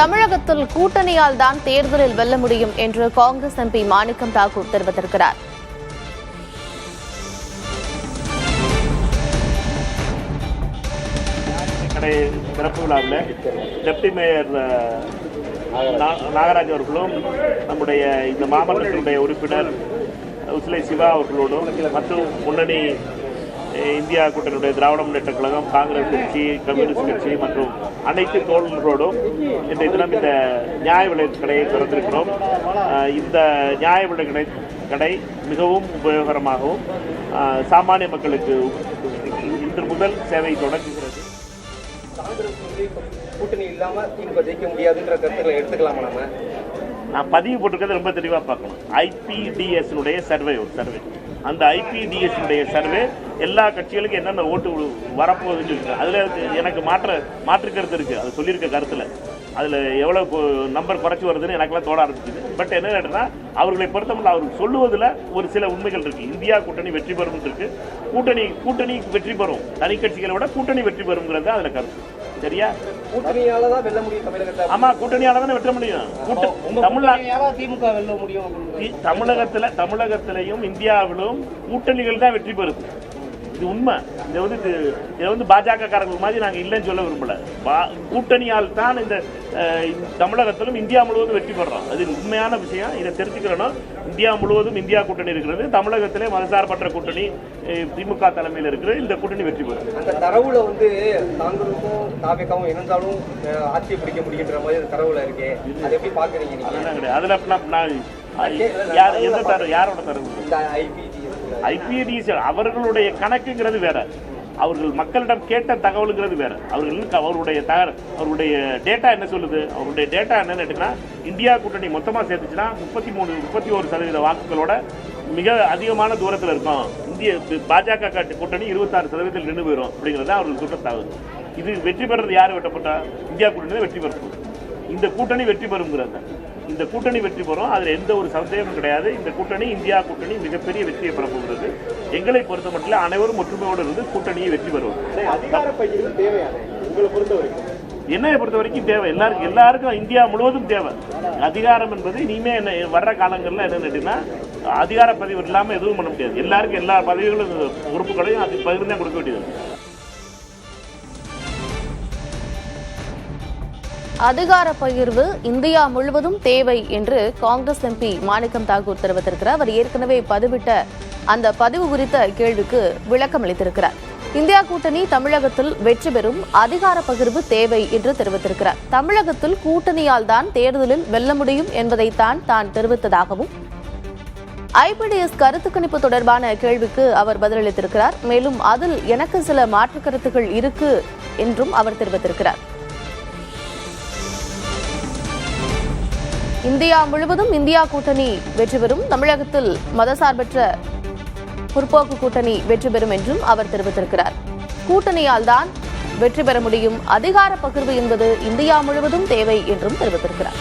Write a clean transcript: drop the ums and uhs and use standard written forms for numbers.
தமிழகத்தில் கூட்டணியால் தான் தேர்தலில் வெல்ல முடியும் என்று காங்கிரஸ் எம்பி மாணிக்கம் தாக்கூர் தெரிவித்திருக்கிறார். திறப்பு விழாவில் டெப்டி மேயர் நாகராஜ் அவர்களும் நம்முடைய இந்த மாமன்றத்தினுடைய உறுப்பினர் உசிலை சிவா அவர்களோடும் மற்றும் முன்னணி இந்தியா கூட்டணியுடைய திராவிட முன்னேற்ற கழகம், காங்கிரஸ் கட்சி, கம்யூனிஸ்ட் கட்சி மற்றும் அனைத்து தோழர்களோடும் இன்றைய தினம் இந்த நியாய விலைக் கடையை திறந்திருக்கிறோம். இந்த நியாய விலைக் கடை மிகவும் உபயோகரமாகவும் சாமானிய மக்களுக்கு இன்று முதல் சேவை தொடங்குகிறது. கூட்டணி இல்லாம திமுக ஜெயிக்க முடியாதுன்ற கருத்துக்களை எடுத்துக்கலாமா? நான் பதிவு போட்டிருக்கிறது ரொம்ப தெளிவாக பார்க்கணும். IPDS சர்வே ஒரு சர்வே, அந்த IPDS சர்வே எல்லா கட்சிகளுக்கும் என்னென்ன ஓட்டு வரப்போகுதுன்னு இருக்கு. அதில் எனக்கு மாற்று கருத்து இருக்குது. அது சொல்லியிருக்க கருத்தில் அதில் எவ்வளோ நம்பர் குறைச்சி வருதுன்னு எனக்கெல்லாம் தோட ஆரம்பிச்சுது. பட் என்ன கேட்டனா, அவர்களை பொறுத்தமல்ல அவர்கள் சொல்லுவதில் ஒரு சில உண்மைகள் இருக்குது. இந்தியா கூட்டணி வெற்றி பெறும் இருக்கு, கூட்டணி வெற்றி பெறும், தனி கட்சிகளை விட கூட்டணி வெற்றி பெறுங்கிறது தான் அதில் கருத்து. சரியா? கூட்டணியால தான் வெல்ல முடியும் தமிழகத்தில். ஆமா, கூட்டணியால தான் வெல்ல முடியும். திமுக வெல்ல முடியும். தமிழகத்திலையும் இந்தியாவிலும் கூட்டணிகள் தான் வெற்றி பெறுது. இது உண்மை. இதை வந்து பாஜக காரர்கள் மாதிரி நாங்கள் இல்லைன்னு சொல்ல விரும்பல. கூட்டணியால் தான் இந்த தமிழகத்திலும் இந்தியா முழுவதும் வெற்றி பெறோம். அது உண்மையான விஷயம். இதை தெரிஞ்சுக்கிறோம். இந்தியா முழுவதும் இந்தியா கூட்டணி இருக்கிறது. தமிழகத்திலே மதசார்பற்ற கூட்டணி திமுக தலைமையில் இருக்கிற இந்த கூட்டணி வெற்றி பெறும். அந்த தரவுல வந்து காங்கிரஸும் தாவேகாவும் இணைந்தாலும் ஆட்சியை பிடிக்க முடியுன்ற மாதிரி தரவுல இருக்கு. அதை எப்படி பாக்குறீங்க? அதெல்லாம் கிடையாது. அதில் யாரோட தரவு? IPDS அவர்களுடைய கணக்குங்கிறது வேற, அவர்கள் மக்களிடம் கேட்ட தகவலுங்கிறது வேற. அவருடைய டேட்டா என்ன சொல்லுது? அவருடைய டேட்டா என்னன்னு கேட்டீங்கன்னா, இந்தியா கூட்டணி மொத்தமாக சேர்த்துச்சுன்னா 31% வாக்குகளோட மிக அதிகமான தூரத்தில் இருக்கும். பாஜக கூட்டணி 26% நின்று போயிடும் அப்படிங்கிறது அவர்கள் சொல்ற தகவல். இது வெற்றி பெறது யார் வெட்டப்பட்டா? இந்தியா கூட்டணி வெற்றி பெறும். இந்த கூட்டணி வெற்றி பெறுங்கிறது. இந்த கூட்டணி வெற்றி பெறும், அதில் எந்த ஒரு சந்தேகமும் கிடையாது. இந்த கூட்டணி இந்தியா கூட்டணி மிகப்பெரிய வெற்றியை பெற போகிறது. எங்களை பொறுத்த மட்டும் அனைவரும் ஒற்றுமையோடு இருந்து கூட்டணியை வெற்றி பெறுவோம். என்னை பொறுத்த வரைக்கும் தேவை, எல்லாருக்கும் இந்தியா முழுவதும் தேவை. அதிகாரம் என்பது இனிமே வர்ற காலங்களில் என்ன கேட்டீங்கன்னா, அதிகார பதிவு இல்லாமல் எதுவும் பண்ண முடியாது. எல்லாருக்கும் எல்லா பதவிகளும் உறுப்புகளையும் அது பகிர்ந்தே கொடுக்க வேண்டியது. அதிகார பகிர்வு இந்தியா முழுவதும் தேவை என்று காங்கிரஸ் எம்பி மாணிக்கம் தாக்கூர் தெரிவித்திருக்கிறார். அவர் ஏற்கனவே பதிவிட்ட அந்த பதிவு குறித்த கேள்விக்கு விளக்கம் அளித்திருக்கிறார். இந்தியா கூட்டணி தமிழகத்தில் வெற்றி பெறும், அதிகார பகிர்வு தேவை என்று தெரிவித்திருக்கிறார். தமிழகத்தில் கூட்டணியால் தான் தேர்தலில் வெல்ல முடியும் என்பதைத்தான் தான் தெரிவித்ததாகவும், IPDS கருத்து கணிப்பு தொடர்பான கேள்விக்கு அவர் பதிலளித்திருக்கிறார். மேலும் அதில் எனக்கு சில மாற்று கருத்துக்கள் இருக்கு என்றும் அவர் தெரிவித்திருக்கிறார். இந்தியா முழுவதும் இந்தியா கூட்டணி வெற்றி பெறும், தமிழகத்தில் மதசார்பற்ற முற்போக்கு கூட்டணி வெற்றி பெறும் என்றும் அவர் தெரிவித்திருக்கிறார். கூட்டணியால் தான் வெற்றி பெற முடியும், அதிகார பகிர்வு என்பது இந்தியா முழுவதும் தேவை என்றும் தெரிவித்திருக்கிறார்.